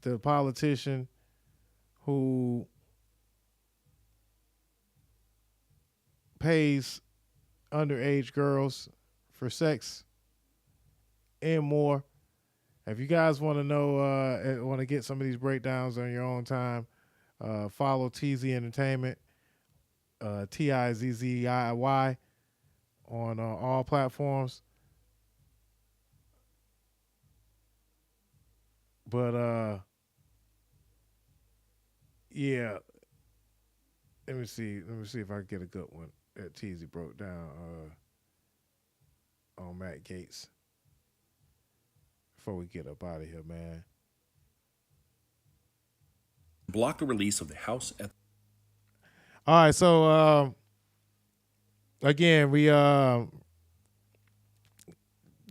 the politician who pays underage girls for sex and more. If you guys want to know, want to get some of these breakdowns on your own time, follow TZ Entertainment, TIZZIY on all platforms. But yeah, let me see if I can get a good one that TZ broke down on Matt Gaetz before we get up out of here, man. Block the release of the House. All right, so again, we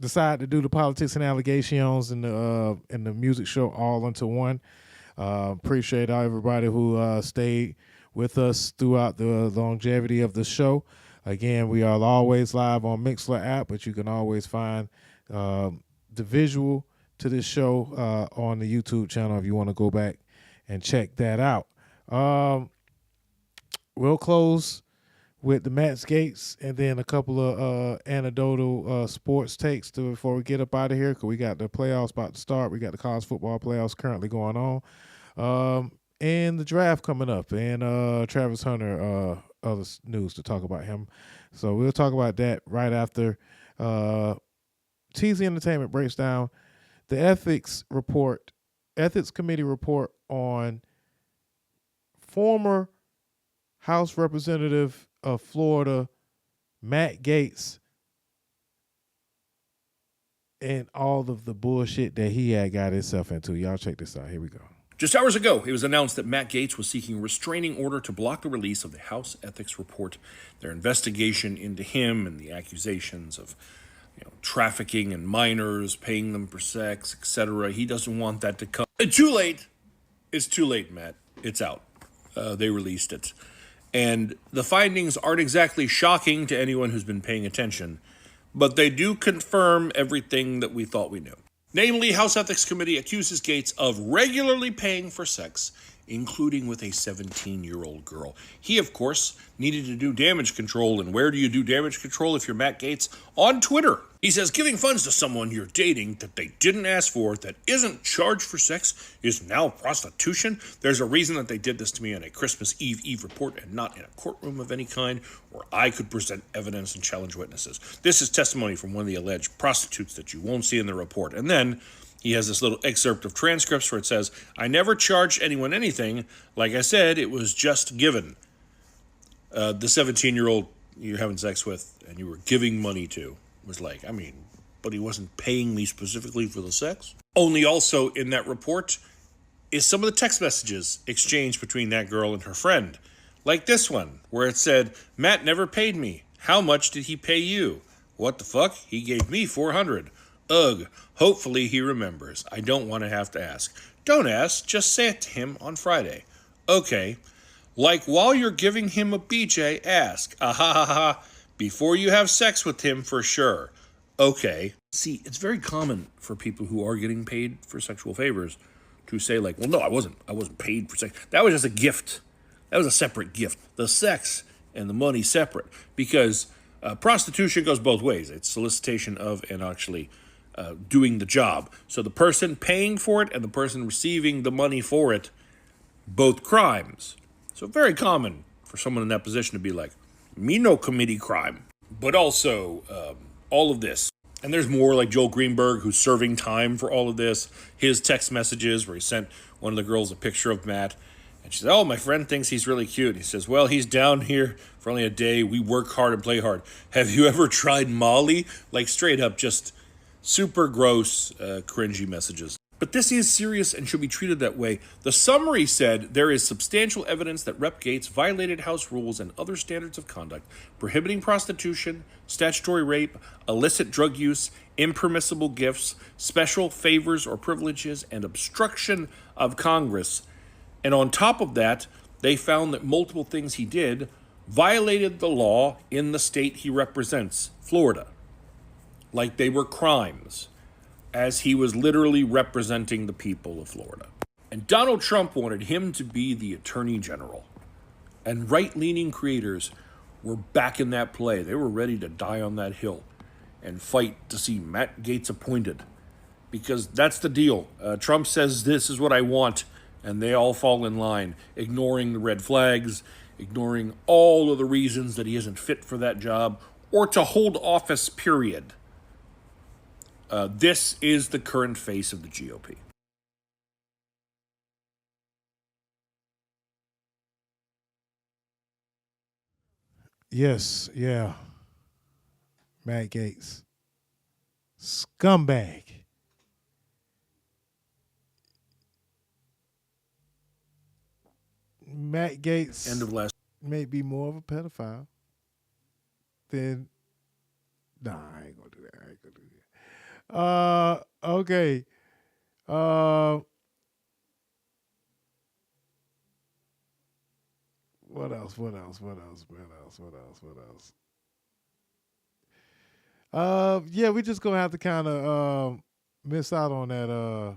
decided to do the politics and allegations and the music show all into one. Appreciate everybody who stayed with us throughout the longevity of the show. Again, we are always live on Mixlr app, but you can always find the visual to this show on the YouTube channel if you want to go back and check that out. We'll close with the Matt Gaetz and then a couple of anecdotal sports takes before we get up out of here, because we got the playoffs about to start. We got the college football playoffs currently going on. And the draft coming up, and Travis Hunter, other news to talk about him. So we'll talk about that right after TZ Entertainment breaks down the ethics committee report on former House Representative of Florida, Matt Gaetz, and all of the bullshit that he had got himself into. Y'all check this out. Here we go. Just hours ago, it was announced that Matt Gaetz was seeking a restraining order to block the release of the House Ethics Report, their investigation into him and the accusations of trafficking in minors, paying them for sex, etc. He doesn't want that to come. Too late. It's too late, Matt. It's out. They released it. And the findings aren't exactly shocking to anyone who's been paying attention, but they do confirm everything that we thought we knew. Namely, House Ethics Committee accuses Gaetz of regularly paying for sex, including with a 17-year-old girl. He, of course, needed to do damage control, and where do you do damage control if you're Matt Gaetz? On Twitter. He says giving funds to someone you're dating that they didn't ask for, that isn't charged for sex, is now prostitution. There's a reason that they did this to me on a Christmas Eve report and not in a courtroom of any kind, where I could present evidence and challenge witnesses. This is testimony from one of the alleged prostitutes that you won't see in the report. And then he has this little excerpt of transcripts where it says, I never charged anyone anything. Like I said, it was just given. The 17-year-old you're having sex with and you were giving money to was like, but he wasn't paying me specifically for the sex. Only also in that report is some of the text messages exchanged between that girl and her friend. Like this one, where it said, Matt never paid me. How much did he pay you? What the fuck? He gave me $400. Ugh, hopefully he remembers. I don't want to have to ask. Don't ask, just say it to him on Friday. Okay. Like while you're giving him a BJ, ask. Ah ha ha ha. Before you have sex with him for sure. Okay. See, it's very common for people who are getting paid for sexual favors to say like, well, no, I wasn't paid for sex. That was just a gift. That was a separate gift. The sex and the money separate. Because prostitution goes both ways. It's solicitation of and actually doing the job. So the person paying for it and the person receiving the money for it, both crimes. So very common for someone in that position to be like, me no committee crime. But also, all of this. And there's more, like Joel Greenberg, who's serving time for all of this. His text messages where he sent one of the girls a picture of Matt. And she said, oh, my friend thinks he's really cute. He says, well, he's down here for only a day. We work hard and play hard. Have you ever tried Molly? Like straight up, just super gross, cringy messages. But this is serious and should be treated that way. The summary said there is substantial evidence that Rep. Gaetz violated House rules and other standards of conduct, prohibiting prostitution, statutory rape, illicit drug use, impermissible gifts, special favors or privileges, and obstruction of Congress. And on top of that, they found that multiple things he did violated the law in the state he represents, Florida. Like they were crimes, as he was literally representing the people of Florida. And Donald Trump wanted him to be the attorney general. And right leaning creators were back in that play. They were ready to die on that hill and fight to see Matt Gaetz appointed. Because that's the deal. Trump says, this is what I want, and they all fall in line, ignoring the red flags, ignoring all of the reasons that he isn't fit for that job or to hold office, period. This is the current face of the GOP. Yes, yeah. Matt Gaetz. Scumbag. Matt Gaetz End of last. may be more of a pedophile than. Nah, I ain't gonna do that. I ain't gonna do that. Okay. What else? What else? What else? What else? What else? What else? Yeah, we just gonna have to kind of miss out on that